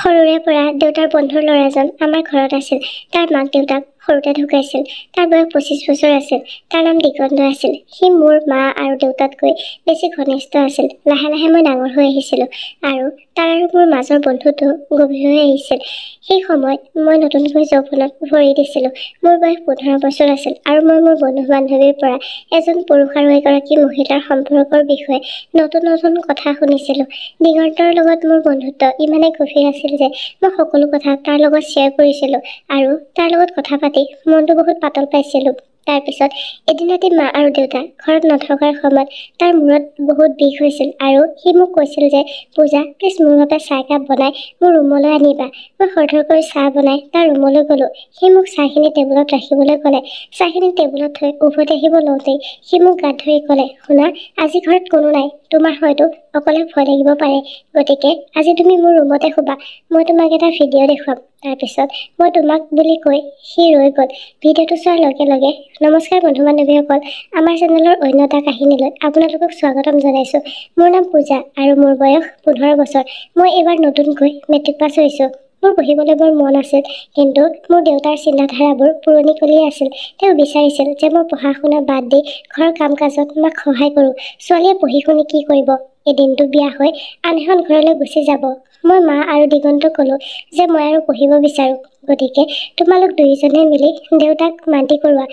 সৰুৰে পৰা দেউতাৰ বন্ধুৰ ল'ৰাজন আমাৰ ঘৰত আছিল। তাৰ মাক দেউতাক সৰুতে ঢুকাইছিল। তাৰ বয়স 25 বছৰ আছিল। তাৰ নাম দিগন্ত আছিল। সি মোৰ মা আৰু দেউতাতকৈ বেছি ঘনিষ্ঠ আছিল। লাহে লাহে মই ডাঙৰ হৈ আহিছিলোঁ আৰু তাৰ আৰু মোৰ মাজৰ বন্ধুত্ব গভীৰ হৈ আহিছিল। সেই সময়ত মই নতুনকৈ যৌৱনত ভৰি দিছিলোঁ। মোৰ বয়স 15 বছৰ আছিল আৰু মই মোৰ বন্ধু-বান্ধৱীৰ পৰা এজন পুৰুষ আৰু এগৰাকী মহিলাৰ সম্পৰ্কৰ বিষয়ে নতুন নতুন কথা শুনিছিলোঁ। দিগন্তৰ লগত মোৰ বন্ধুত্ব ইমানেই গভীৰ আছিল যে মই সকলো কথা তাৰ লগত শ্বেয়াৰ কৰিছিলোঁ আৰু তাৰ লগত কথা পাতি মনটো বহুত পাতল পাইছিলোঁ। তাৰপিছত এদিন ৰাতি মা আৰু দেউতা ঘৰত নথকাৰ সময়ত তাৰ মূৰত বহুত বিষ হৈছিল আৰু সি মোক কৈছিল যে পূজা, প্লিজ মোৰ বাবে চাহ একাপ বনাই মোৰ ৰুমলৈ আনিবা। মই খৰধৰকৈ চাহ বনাই তাৰ ৰুমলৈ গ'লোঁ। সি মোক চাহখিনি টেবুলত ৰাখিবলৈ ক'লে। চাহখিনি টেবুলত থৈ উভতি আহিব লওঁতেই সি মোক গাত ধৰি ক'লে, শুনা, আজি ঘৰত কোনো নাই। তোমাৰ হয়তো অকলে ভয় লাগিব পাৰে, গতিকে আজি তুমি মোৰ ৰুমতে শুবা। মই তোমাক এটা ভিডিঅ' দেখুৱাম। তাৰপিছত মই তোমাক বুলি কৈ সি ৰৈ গ'ল। ভিডিঅ'টো চোৱাৰ লগে লগে, নমস্কাৰ বন্ধু-বান্ধৱীসকল, আমাৰ চেনেলৰ অন্য এটা কাহিনীলৈ আপোনালোকক স্বাগতম জনাইছোঁ। মোৰ নাম পূজা আৰু মোৰ বয়স 15 বছৰ। মই এইবাৰ নতুনকৈ মেট্ৰিক পাছ হৈছোঁ। মোৰ পঢ়িবলৈ বৰ মন আছিল, কিন্তু মোৰ দেউতাৰ চিন্তাধাৰাবোৰ পুৰণিকলীয়া আছিল। তেওঁ বিচাৰিছিল যে মই পঢ়া-শুনা বাদ দি ঘৰৰ কাম-কাজত মাক সহায় কৰোঁ। ছোৱালীয়ে পঢ়ি শুনি কি কৰিব? এদিনটো বিয়া হৈ আন এখন ঘৰলৈ গুচি যাব। মই মা আৰু দিগন্তক ক'লোঁ যে মই আৰু পঢ়িব বিচাৰোঁ, গতিকে তোমালোক দুয়োজনে মিলি দেউতাক মান্তি কৰোৱা।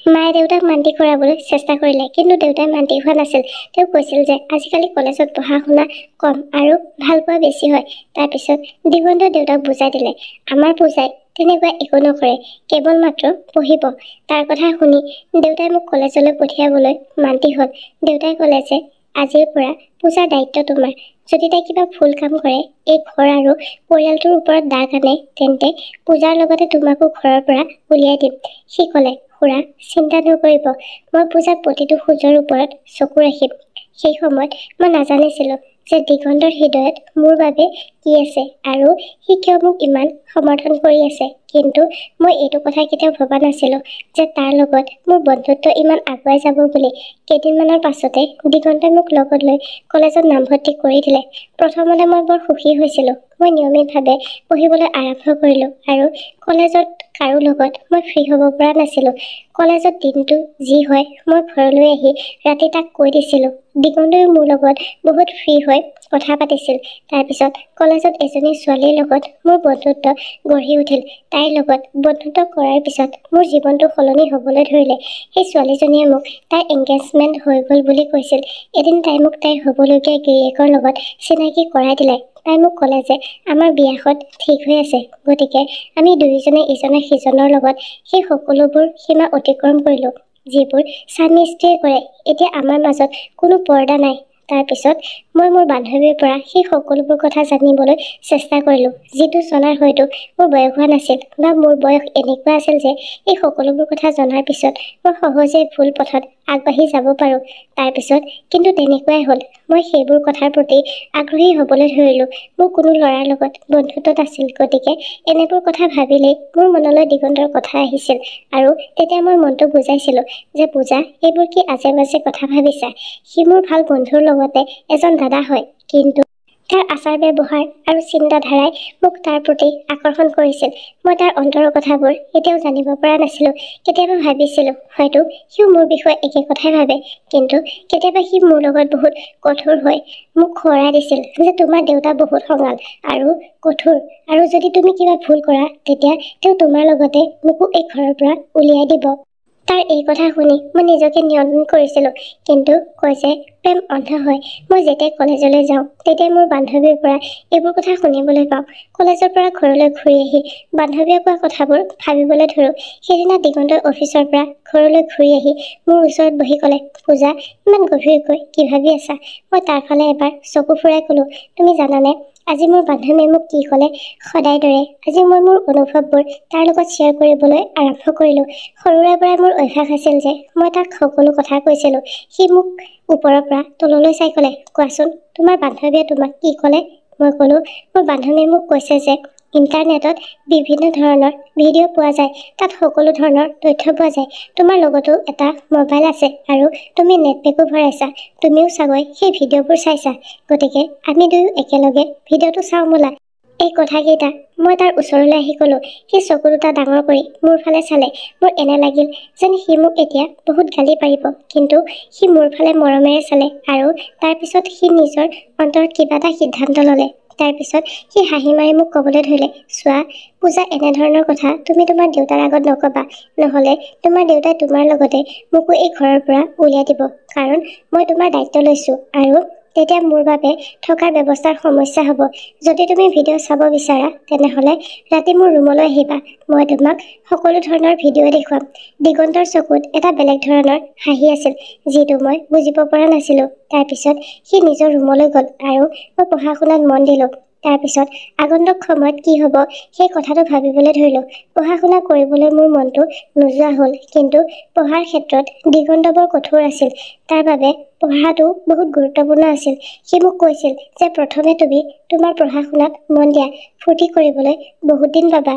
মায়ে দেউতাক মান্তি কৰাবলৈ চেষ্টা কৰিলে, কিন্তু দেউতাই মান্তি হোৱা নাছিল। তেওঁ কৈছিল যে আজিকালি কলেজত পঢ়া-শুনা কম আৰু ভাল পোৱা বেছি হয়। তাৰপিছত দিগন্তই দেউতাক বুজাই দিলে, আমাৰ পূজাই তেনেকুৱা একো নকৰে, কেৱল মাত্ৰ পঢ়িব। তাৰ কথা শুনি দেউতাই মোক কলেজলৈ পঠিয়াবলৈ মান্তি হ'ল। দেউতাই ক'লে যে আজিৰ পৰা পূজাৰ দায়িত্ব তোমাৰ। যদি তাই কিবা ভুল কাম কৰে, এই ঘৰ আৰু পৰিয়ালটোৰ ওপৰত দাগ আনে, তেন্তে পূজাৰ লগতে তোমাকো ঘৰৰ পৰা উলিয়াই দিম। সি ক'লে, খুৰা, চিন্তা নকৰিব, মই পূজাৰ প্ৰতিটো খোজৰ ওপৰত চকু ৰাখিম। সেই সময়ত মই নাজানিছিলোঁ যে দিগন্তৰ হৃদয়ত মোৰ বাবে কি আছে আৰু সি কিয় মোক ইমান সমৰ্থন কৰি আছে। কিন্তু মই এইটো কথা কেতিয়াও ভবা নাছিলোঁ যে তাৰ লগত মোৰ বন্ধুত্ব ইমান আগুৱাই যাব বুলি। কেইদিনমানৰ পাছতে দিগন্তই মোক লগত লৈ কলেজত নামভৰ্তি কৰি দিলে। প্ৰথমতে মই বৰ সুখী হৈছিলোঁ। মই নিয়মিতভাৱে পঢ়িবলৈ আৰম্ভ কৰিলোঁ আৰু কলেজত কাৰো লগত মই ফ্ৰী হ'ব পৰা নাছিলোঁ। কলেজত দিনটো যি হয় মই ঘৰলৈ আহি ৰাতি তাক কৈ দিছিলোঁ। দিগন্তই মোৰ লগত বহুত ফ্ৰী হৈ কথা পাতিছিল। তাৰপিছত কলেজত এজনী ছোৱালীৰ লগত মোৰ বন্ধুত্ব গঢ়ি উঠিল। তাইৰ লগত বন্ধুত্ব কৰাৰ পিছত মোৰ জীৱনটো সলনি হ'বলৈ ধৰিলে। সেই ছোৱালীজনীয়ে মোক তাইৰ এংগেজমেণ্ট হৈ গ'ল বুলি কৈছিল। এদিন তাই মোক তাইৰ হ'বলগীয়া গিৰিয়েকৰ লগত চিনাকি কৰাই দিলে। তাই মোক ক'লে যে আমাৰ বিয়াখন ঠিক হৈ আছে, গতিকে আমি দুয়োজনে ইজনে সিজনৰ লগত সেই সকলোবোৰ সীমা অতিক্ৰম কৰিলোঁ, যিবোৰ স্বামী-স্ত্ৰীয়ে কৰে। এতিয়া আমাৰ মাজত কোনো পৰ্দা নাই। তাৰপিছত মই মোৰ বান্ধৱীৰ পৰা সেই সকলোবোৰ কথা জানিবলৈ চেষ্টা কৰিলোঁ, যিটো জনাৰ হয়তো মোৰ বয়স হোৱা নাছিল, বা মোৰ বয়স এনেকুৱা আছিল যে এই সকলোবোৰ কথা জনাৰ পিছত মই সহজে ভুল পথত আগবাঢ়ি যাব পাৰোঁ। তাৰপিছত কিন্তু তেনেকুৱাই হ'ল। মই সেইবোৰ কথাৰ প্ৰতি আগ্ৰহী হ'বলৈ ধৰিলোঁ। মোৰ কোনো ল'ৰাৰ লগত বন্ধুত্বত আছিল, গতিকে এনেবোৰ কথা ভাবিলেই মোৰ মনলৈ দিগন্তৰ কথা আহিছিল আৰু তেতিয়া মই মনটো বুজাইছিলোঁ যে পূজা, এইবোৰ কি আজে-বাজে কথা ভাবিছা? সি মোৰ ভাল বন্ধুৰ লগতে এজন দাদা হয়, কিন্তু তাৰ আচাৰ-ব্যৱহাৰ আৰু চিন্তাধাৰাই মোক তাৰ প্ৰতি আকৰ্ষণ কৰিছিল। মই তাৰ অন্তৰৰ কথাবোৰ এতিয়াও জানিব পৰা নাছিলোঁ। কেতিয়াবা ভাবিছিলোঁ হয়তো সিও মোৰ বিষয়ে একে কথাই ভাবে, কিন্তু কেতিয়াবা সি মোৰ লগত বহুত কঠোৰ হৈ মোক খৰাই দিছিল যে তোমাৰ দেউতা বহুত খঙাল আৰু কঠোৰ, আৰু যদি তুমি কিবা ভুল কৰা তেতিয়া তেওঁ তোমাৰ লগতে মোকো এই ঘৰৰ পৰা উলিয়াই দিব। তাৰ এই কথা শুনি মই নিজকে নিয়ন্ত্ৰণ কৰিছিলোঁ, কিন্তু কয় যে প্ৰেম অন্ধ হয়। মই যেতিয়াই কলেজলৈ যাওঁ তেতিয়াই মোৰ বান্ধৱীৰ পৰা এইবোৰ কথা শুনিবলৈ পাওঁ। কলেজৰ পৰা ঘৰলৈ ঘূৰি আহি বান্ধৱীয়ে কোৱা কথাবোৰ ভাবিবলৈ ধৰোঁ। সেইদিনা দিগন্তই অফিচৰ পৰা ঘৰলৈ ঘূৰি আহি মোৰ ওচৰত বহি ক'লে, পূজা, ইমান গভীৰকৈ কি ভাবি আছা? মই তাৰ ফালে এবাৰ চকু ফুৰাই ক'লোঁ, তুমি জানানে আজি মোৰ বান্ধৱীয়ে মোক কি ক'লে? সদায় দৰে আজি মই মোৰ অনুভৱবোৰ তাৰ লগত শ্বেয়াৰ কৰিবলৈ আৰম্ভ কৰিলোঁ। সৰুৰে পৰাই মোৰ অভ্যাস আছিল যে মই তাক সকলো কথা কৈছিলোঁ। সি মোক ওপৰৰ পৰা তললৈ চাই ক'লে, কোৱাচোন, তোমাৰ বান্ধৱীয়ে তোমাক কি ক'লে? মই ক'লোঁ, মোৰ বান্ধৱীয়ে মোক কৈছে যে ইণ্টাৰনেটত বিভিন্ন ধৰণৰ ভিডিঅ' পোৱা যায়, তাত সকলো ধৰণৰ তথ্য পোৱা যায়। তোমাৰ লগতো এটা মোবাইল আছে আৰু তুমি নেটপেকো ভৰাইছা। তুমিও চাগৈ সেই ভিডিঅ'বোৰ চাইছা, গতিকে আমি দুয়ো একেলগে ভিডিঅ'টো চাওঁ ব'লা। এই কথাকেইটা মই তাৰ ওচৰলৈ আহি ক'লো। সি চকু দুটা ডাঙৰ কৰি মোৰ ফালে চালে। মোৰ এনে লাগিল যেন সি মোক এতিয়া বহুত গালি পাৰিব, কিন্তু সি মোৰ ফালে মৰমেৰে চালে আৰু তাৰপিছত সি নিজৰ অন্তৰত কিবা এটা সিদ্ধান্ত ল'লে। তাৰপিছত সি হাঁহি মাৰি মোক ক'বলৈ ধৰিলে, চোৱা পূজা, এনেধৰণৰ কথা তুমি তোমাৰ দেউতাৰ আগত নক'বা, নহ'লে তোমাৰ দেউতাই তোমাৰ লগতে মোকো এই ঘৰৰ পৰা উলিয়াই দিব, কাৰণ মই তোমাৰ দায়িত্ব লৈছোঁ আৰু তেতিয়া মোৰ বাবে থকাৰ ব্যৱস্থাৰ সমস্যা হ'ব। যদি তুমি ভিডিঅ' চাব বিচাৰা তেনেহ'লে ৰাতি মোৰ ৰুমলৈ আহিবা, মই তোমাক সকলো ধৰণৰ ভিডিঅ' দেখুৱাম। দিগন্তৰ চকুত এটা বেলেগ ধৰণৰ হাঁহি আছিল, যিটো মই বুজিব পৰা নাছিলোঁ। তাৰপিছত সি নিজৰ ৰুমলৈ গ'ল আৰু মই পঢ়া শুনাত মন দিলোঁ। তাৰপিছত আগন্তুক সময়ত কি হ'ব সেই কথাটো ভাবিবলৈ ধৰিলোঁ। পঢ়া শুনা কৰিবলৈ মোৰ মনটো নোযোৱা হ'ল, কিন্তু পঢ়াৰ ক্ষেত্ৰত দিগন্ত বৰ কঠোৰ আছিল। তাৰ বাবে পঢ়াটো বহুত গুৰুত্বপূৰ্ণ আছিল। সি মোক কৈছিল যে প্ৰথমে তুমি তোমাৰ পঢ়া শুনাত মন দিয়া, ফূৰ্তি কৰিবলৈ বহুত দিন পাবা।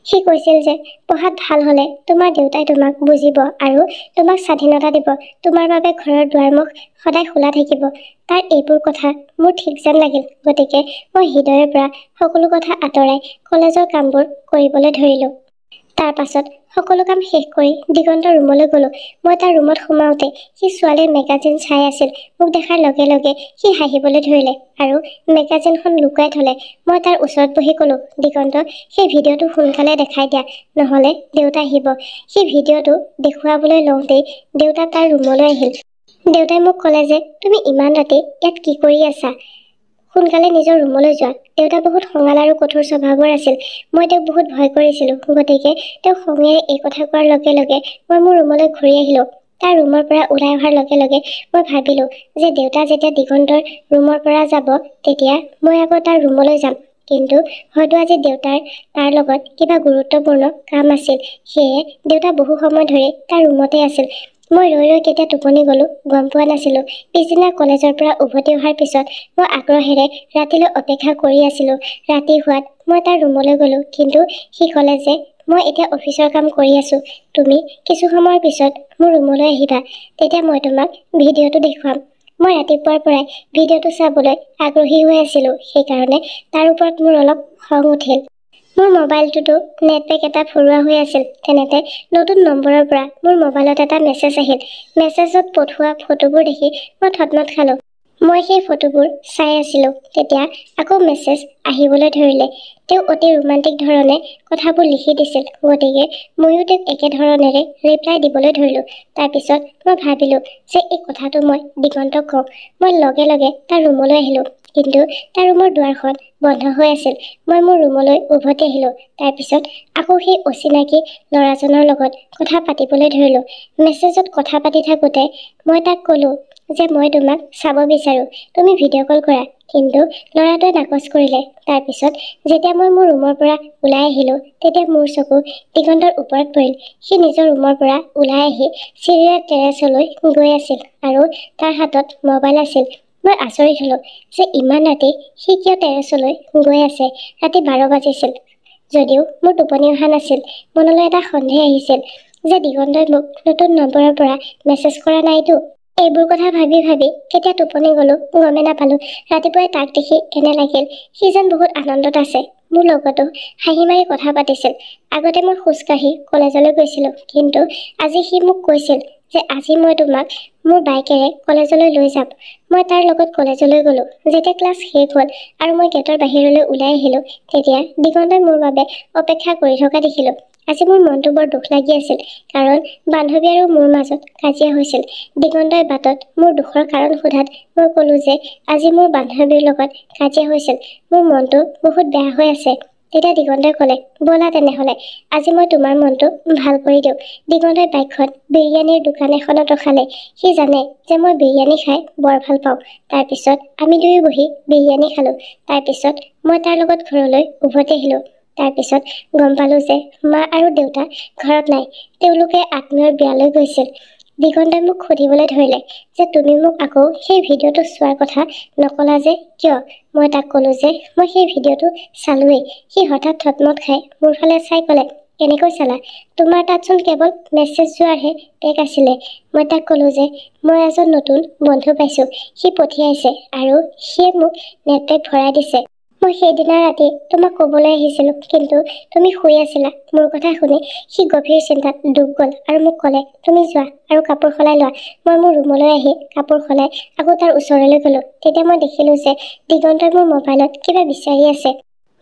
সি কৈছিল যে পঢ়াত ভাল হ'লে তোমাৰ দেউতাই তোমাক বুজিব আৰু তোমাক স্বাধীনতা দিব, তোমাৰ বাবে ঘৰৰ দুৱাৰমুখ সদায় খোলা থাকিব। তাৰ এইবোৰ কথা মোৰ ঠিক যেন লাগিল, গতিকে মই হৃদয়ৰ পৰা সকলো কথা আঁতৰাই কলেজৰ কামবোৰ কৰিবলৈ ধৰিলোঁ। তাৰ পাছত সকলো কাম শেষ কৰি দিগন্তৰ ৰুমলৈ গ'লোঁ। মই তাৰ ৰুমত সোমাওঁতে সি ছোৱালীৰ মেগাজিন চাই আছিল। মোক দেখাৰ লগে লগে সি হাঁহিবলৈ ধৰিলে আৰু মেগাজিনখন লুকুৱাই থ'লে। মই তাৰ ওচৰত বহি ক'লোঁ, দিগন্ত, সেই ভিডিঅ'টো সোনকালে দেখাই দিয়া, নহ'লে দেউতা আহিব। সি ভিডিঅ'টো দেখুৱাবলৈ লওঁতেই দেউতা তাৰ ৰুমলৈ আহিল। দেউতাই মোক ক'লে যে তুমি ইমান ৰাতি ইয়াত কি কৰি আছা? সোনকালে নিজৰ ৰুমলৈ যোৱা। দেউতা বহুত খঙাল আৰু কঠোৰ স্বভাৱৰ আছিল। মই তেওঁক বহুত ভয় কৰিছিলোঁ, গতিকে তেওঁ খঙেৰে এই কথা কোৱাৰ লগে লগে মই মোৰ ৰুমলৈ ঘূৰি আহিলোঁ। তাৰ ৰুমৰ পৰা ওলাই অহাৰ লগে লগে মই ভাবিলোঁ যে দেউতা যেতিয়া দিগন্তৰ ৰুমৰ পৰা যাব তেতিয়া মই আকৌ তাৰ ৰুমলৈ যাম, কিন্তু হয়তো আজি দেউতাৰ তাৰ লগত কিবা গুৰুত্বপূৰ্ণ কাম আছিল, সেয়ে দেউতা বহু সময় ধৰি তাৰ ৰুমতে আছিল। মই ৰৈ ৰৈ কেতিয়া টোপনি গ'লোঁ গম পোৱা নাছিলোঁ। পিছদিনা কলেজৰ পৰা উভতি অহাৰ পিছত মই আগ্ৰহেৰে ৰাতিলৈ অপেক্ষা কৰি আছিলোঁ। ৰাতি হোৱাত মই তাৰ ৰুমলৈ গ'লোঁ, কিন্তু সি ক'লে যে মই এতিয়া অফিচৰ কাম কৰি আছোঁ, তুমি কিছু সময়ৰ পিছত মোৰ ৰুমলৈ আহিবা, তেতিয়া মই তোমাক ভিডিঅ'টো দেখুৱাম। মই ৰাতিপুৱাৰ পৰাই ভিডিঅ'টো চাবলৈ আগ্ৰহী হৈ আছিলোঁ, সেইকাৰণে তাৰ ওপৰত মোৰ অলপ খং উঠিল। মোৰ মোবাইলটোতো নেটপেক এটা ভৰোৱা হৈ আছিল। তেনেতে নতুন নম্বৰৰ পৰা মোৰ মোবাইলত এটা মেছেজ আহিল। মেছেজত পঠোৱা ফটোবোৰ দেখি মই থতমত খালোঁ। মই সেই ফটোবোৰ চাই আছিলোঁ, তেতিয়া আকৌ মেছেজ আহিবলৈ ধৰিলে। তেওঁ অতি ৰোমান্টিক ধৰণে কথাবোৰ লিখি দিছিল, গতিকে ময়ো তেওঁক একেধৰণেৰে ৰিপ্লাই দিবলৈ ধৰিলোঁ। তাৰপিছত মই ভাবিলোঁ যে এই কথাটো মই দিগন্তক কওঁ। মই লগে লগে তাৰ ৰুমলৈ আহিলোঁ, কিন্তু তাৰ ৰুমৰ দুৱাৰখন বন্ধ হৈ আছিল। মই মোৰ ৰুমলৈ উভতি আহিলোঁ। তাৰপিছত আকৌ সেই অচিনাকি ল'ৰাজনৰ লগত কথা পাতিবলৈ ধৰিলোঁ। মেছেজত কথা পাতি থাকোঁতে মই তাক ক'লোঁ যে মই তোমাক চাব বিচাৰোঁ, তুমি ভিডিঅ' কল কৰা, কিন্তু ল'ৰাটোৱে নাকচ কৰিলে। তাৰপিছত যেতিয়া মই মোৰ ৰুমৰ পৰা ওলাই আহিলোঁ তেতিয়া মোৰ চকু দিগন্তৰ ওপৰত পৰিল। সি নিজৰ ৰুমৰ পৰা ওলাই আহি চিৰিৰে টেৰেছলৈ গৈ আছিল আৰু তাৰ হাতত মোবাইল আছিল। মই আচৰিত হ'লোঁ যে ইমান ৰাতি সি কিয় টেৰেছলৈ গৈ আছে। ৰাতি 12 বাজিছিল। যদিও মোৰ টোপনি অহা নাছিল, মনলৈ এটা সন্দেহ আহিছিল যে দিগন্তই মোক নতুন নম্বৰৰ পৰা মেছেজ কৰা নাইতো। এইবোৰ কথা ভাবি ভাবি কেতিয়া টোপনি গ'লোঁ গমেই নাপালোঁ। ৰাতিপুৱাই তাক দেখি এনে লাগিল সি যেন বহুত আনন্দত আছে, মোৰ লগতো হাঁহি মাৰি কথা পাতিছিল। আগতে মই খোজকাঢ়ি কলেজলৈ গৈছিলোঁ, কিন্তু আজি সি মোক কৈছিল যে আজি মই তোমাক মোৰ বাইকেৰে কলেজলৈ লৈ যাম। মই তাৰ লগত কলেজলৈ গ'লোঁ। যেতিয়া ক্লাছ শেষ হ'ল আৰু মই গেটৰ বাহিৰলৈ ওলাই আহিলোঁ, তেতিয়া দিগন্তই মোৰ বাবে অপেক্ষা কৰি থকা দেখিলোঁ। আজি মোৰ মনটো বৰ দুখ লাগি আছিল, কাৰণ বান্ধৱী আৰু মোৰ মাজত কাজিয়া হৈছিল। দিগন্তই বাটত মোৰ দুখৰ কাৰণ সোধাত মই ক'লোঁ যে আজি মোৰ বান্ধৱীৰ লগত কাজিয়া হৈছিল, মোৰ মনটো বহুত বেয়া হৈ আছে। তেতিয়া দিগন্তই ক'লে, ব'লা তেনেহ'লে আজি মই তোমাৰ মনটো ভাল কৰি দিওঁ। দিগন্তই বাইকখন বিৰিয়ানীৰ দোকান এখনত ৰখালে। সি জানে যে মই বিৰিয়ানী খাই বৰ ভাল পাওঁ। তাৰপিছত আমি দুয়ো বহি বিৰিয়ানী খালোঁ। তাৰপিছত মই তাৰ লগত ঘৰলৈ উভতি আহিলোঁ। তাৰপিছত গম পালোঁ যে মা আৰু দেউতা ঘৰত নাই, তেওঁলোকে আত্মীয়ৰ বিয়ালৈ গৈছিল। দিগন্তই মোক সুধিবলৈ ধৰিলে যে তুমি মোক আকৌ সেই ভিডিঅ'টো চোৱাৰ কথা নক'লা যে কিয়? মই তাক ক'লোঁ যে মই সেই ভিডিঅ'টো চালোৱেই। সি হঠাৎ থতমত খাই মোৰ ফালে চাই ক'লে, কেনেকৈ চালা? তোমাৰ তাতচোন কেৱল মেছেজ যোৱাৰহে টেগ আছিলে। মই তাক ক'লোঁ যে মই এজন নতুন বন্ধু পাইছোঁ, সি পঠিয়াইছে আৰু সিয়ে মোক নেটপেক ভৰাই দিছে। মই সেইদিনা ৰাতি তোমাক ক'বলৈ আহিছিলোঁ, কিন্তু তুমি শুই আছিলা। মোৰ কথা শুনি সি গভীৰ চিন্তাত ডুব গ'ল আৰু মোক ক'লে, তুমি যোৱা আৰু কাপোৰ সলাই লোৱা। মই মোৰ ৰুমলৈ আহি কাপোৰ সলাই আকৌ তাৰ ওচৰলৈ গ'লোঁ। তেতিয়া মই দেখিলোঁ যে দিগন্তই মোৰ মোবাইলত কিবা বিচাৰি আছে।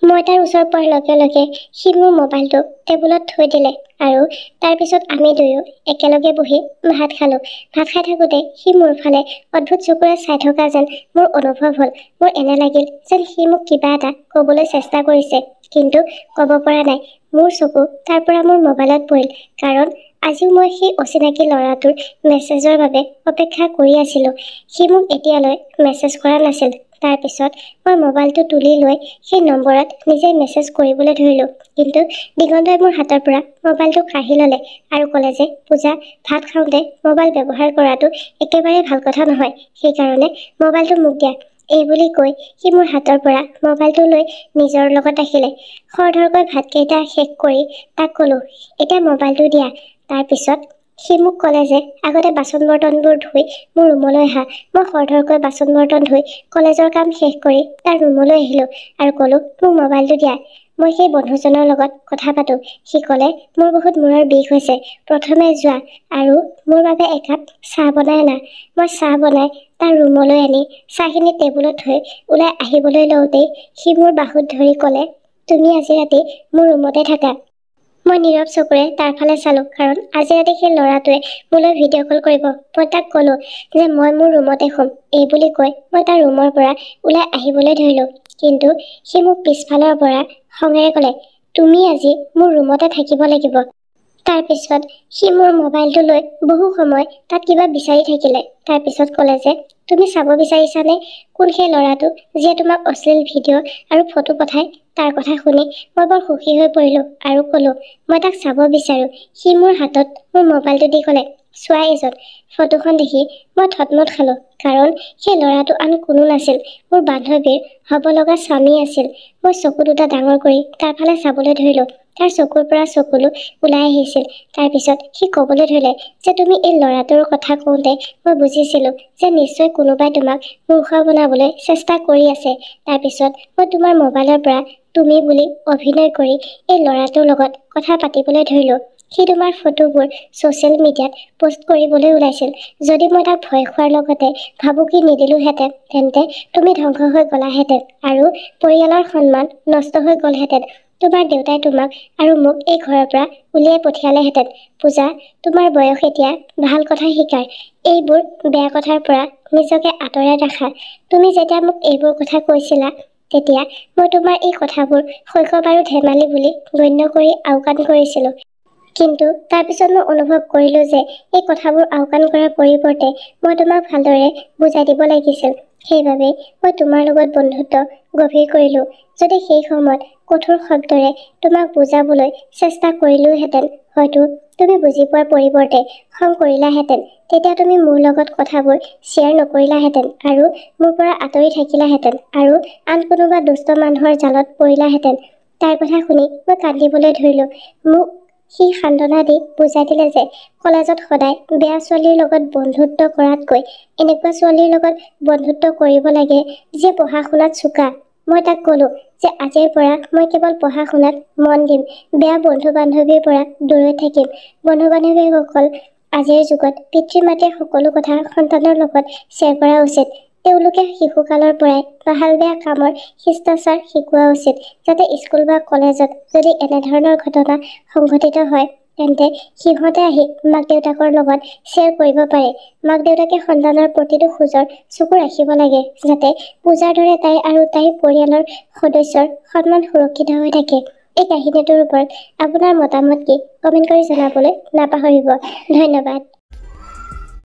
মই তাৰ ওচৰ পোৱাৰ লগে লগে সি মোৰ মোবাইলটো টেবুলত থৈ দিলে আৰু তাৰপিছত আমি দুয়ো একেলগে বহি ভাত খালোঁ। ভাত খাই থাকোঁতে সি মোৰ ফালে অদ্ভুত চকুৰে চাই থকা যেন মোৰ অনুভৱ হ'ল। মোৰ এনে লাগিল যেন সি মোক কিবা এটা ক'বলৈ চেষ্টা কৰিছে, কিন্তু ক'ব পৰা নাই। মোৰ চকু তাৰ পৰা মোৰ মোবাইলত পৰিল, কাৰণ আজিও মই সেই অচিনাকি ল'ৰাটোৰ মেছেজৰ বাবে অপেক্ষা কৰি আছিলোঁ। সি মোক এতিয়ালৈ মেছেজ কৰা নাছিল। তাৰপিছত মই মোবাইলটো তুলি লৈ সেই নম্বৰত নিজে মেছেজ কৰিবলৈ ধৰিলোঁ, কিন্তু দিগন্তই মোৰ হাতৰ পৰা মোবাইলটো কাঢ়ি ল'লে আৰু ক'লে যে পূজা, ভাত খাওঁতে মোবাইল ব্যৱহাৰ কৰাটো একেবাৰে ভাল কথা নহয়, সেইকাৰণে মোবাইলটো মোক দিয়া। এই বুলি কৈ সি মোৰ হাতৰ পৰা মোবাইলটো লৈ নিজৰ লগত ৰাখিলে। খৰধৰকৈ ভাতকেইটা শেষ কৰি তাক ক'লোঁ, এতিয়া মোবাইলটো দিয়া। তাৰপিছত সি মোক ক'লে যে আগতে বাচন বৰ্তনবোৰ ধুই মোৰ ৰুমলৈ আহা। মই খৰধৰকৈ বাচন বৰ্তন ধুই কলেজৰ কাম শেষ কৰি তাৰ ৰুমলৈ আহিলোঁ আৰু ক'লোঁ, মোক মোবাইলটো দিয়া, মই সেই বন্ধুজনৰ লগত কথা পাতোঁ। সি ক'লে, মোৰ বহুত মূৰৰ বিষ হৈছে, প্ৰথমে যোৱা আৰু মোৰ বাবে একাপ চাহ বনাই আনা। মই চাহ বনাই তাৰ ৰুমলৈ আনি চাহখিনি টেবুলত থৈ ওলাই আহিবলৈ লওঁতেই সি মোৰ বাহুত ধৰি ক'লে, তুমি আজি ৰাতি মোৰ ৰুমতে থাকা। মই নীৰৱ চকুৰে তাৰ ফালে চালোঁ, কাৰণ আজি ৰাতি সেই ল'ৰাটোৱে মোলৈ ভিডিঅ' কল কৰিব। মই তাক ক'লোঁ যে মই মোৰ ৰুমতে শুম। এই বুলি কৈ মই তাৰ ৰুমৰ পৰা ওলাই আহিবলৈ ধৰিলোঁ, কিন্তু সি মোক পিছফালৰ পৰা খঙেৰে ক'লে, তুমি আজি মোৰ ৰুমতে থাকিব লাগিব। তাৰপিছত সি মোৰ মোবাইলটো লৈ বহু সময় তাত কিবা বিচাৰি থাকিলে। তাৰপিছত ক'লে যে তুমি চাব বিচাৰিছানে কোন সেই ল'ৰাটো যিয়ে তোমাক অশ্লীল ভিডিঅ' আৰু ফটো পঠায়। তাৰ কথা শুনি মই বৰ সুখী হৈ পৰিলোঁ আৰু ক'লোঁ, মই তাক চাব বিচাৰোঁ। সি মোৰ হাতত মোৰ মোবাইলটো দি ক'লে, চোৱা এইজন। ফটোখন দেখি মই থতমত খালোঁ, কাৰণ সেই ল'ৰাটো আন কোনো নাছিল, মোৰ বান্ধৱীৰ হ'ব লগা স্বামী আছিল। মই চকু দুটা ডাঙৰ কৰি তাৰ ফালে চাবলৈ ধৰিলোঁ। তাৰ চকুৰ পৰা চকুলো ওলাই আহিছিল। তাৰপিছত সি ক'বলৈ ধৰিলে যে তুমি এই ল'ৰাটোৰ কথা কওঁতে মই বুজিছিলোঁ যে নিশ্চয় কোনোবাই তোমাক মূৰ্খ বনাবলৈ চেষ্টা কৰি আছে। তাৰপিছত মই তোমাৰ মোবাইলৰ পৰা তুমি বুলি অভিনয় কৰি এই ল'ৰাটোৰ লগত কথা পাতিবলৈ ধৰিলোঁ। সি তোমাৰ ফটোবোৰ ছ'চিয়েল মিডিয়াত পোষ্ট কৰিবলৈ ওলাইছিল। যদি মই তাক ভয় খোৱাৰ লগতে ভাবুকি নিদিলোহেঁতেন, তেন্তে তুমি ধ্বংস হৈ গ'লাহেঁতেন আৰু পৰিয়ালৰ সন্মান নষ্ট হৈ গ'লহেঁতেন। তোমাৰ দেউতাই তোমাক আৰু মোক এই ঘৰৰ পৰা উলিয়াই পঠিয়ালেহেঁতেন। পূজা, তোমাৰ বয়স এতিয়া ভাল কথা শিকাৰ, এইবোৰ বেয়া কথাৰ পৰা নিজকে আঁতৰাই ৰাখা। তুমি যেতিয়া মোক এইবোৰ কথা কৈছিলা, তেতিয়া মই তোমাৰ এই কথাবোৰ শৈশৱ আৰু ধেমালি বুলি গণ্য কৰি আওকাণ কৰিছিলোঁ। কিন্তু তাৰপিছত মই অনুভৱ কৰিলোঁ যে এই কথাবোৰ আওকাণ কৰাৰ পৰিৱৰ্তে মই তোমাক ভালদৰে বুজাই দিব লাগিছিল। সেইবাবেই মই তোমাৰ লগত বন্ধুত্ব গভীৰ কৰিলোঁ। যদি সেই সময়ত কঠোৰ শব্দৰে তোমাক বুজাবলৈ চেষ্টা কৰিলোহেঁতেন, হয়তো তুমি বুজি পোৱাৰ পৰিৱৰ্তে খং কৰিলাহেঁতেন। তেতিয়া তুমি মোৰ লগত কথাবোৰ শ্বেয়াৰ নকৰিলাহেঁতেন আৰু মোৰ পৰা আঁতৰি থাকিলাহেঁতেন আৰু আন কোনোবা দুষ্ট মানুহৰ জালত পৰিলাহেঁতেন। তাৰ কথা শুনি মই কান্দিবলৈ ধৰিলোঁ। মোক সি সান্তনা দি বুজাই দিলে যে কলেজত সদায় বেয়া ছোৱালীৰ লগত বন্ধুত্ব কৰাতকৈ এনেকুৱা ছোৱালীৰ লগত বন্ধুত্ব কৰিব লাগে যিয়ে পঢ়া শুনাত চোকা। মই তাক ক'লোঁ যে আজিৰ পৰা মই কেৱল পঢ়া শুনাত মন দিম, বেয়া বন্ধু বান্ধৱীৰ পৰা দূৰত থাকিম। বন্ধু বান্ধৱীসকল আজিৰ যুগত পিতৃ মাতৃয়ে সকলো কথা সন্তানৰ লগত শ্বেয়াৰ কৰা উচিত। তেওঁলোকে শিশুকালৰ পৰাই ভাল বেয়া কামৰ শিষ্টাচাৰ শিকোৱা উচিত, যাতে স্কুল বা কলেজত যদি এনেধৰণৰ ঘটনা সংঘটিত হয়, তেন্তে সিহঁতে আহি মাক দেউতাকৰ লগত শ্বেয়াৰ কৰিব পাৰে। মাক দেউতাকে সন্তানৰ প্ৰতিটো খোজৰ চকু ৰাখিব লাগে, যাতে পূজাৰ দৰে তাই আৰু তাইৰ পৰিয়ালৰ সদস্যৰ সন্মান সুৰক্ষিত হৈ থাকে। এই কাহিনীটোৰ ওপৰত আপোনাৰ মতামত কি কমেণ্ট কৰি জনাবলৈ নাপাহৰিব। ধন্যবাদ।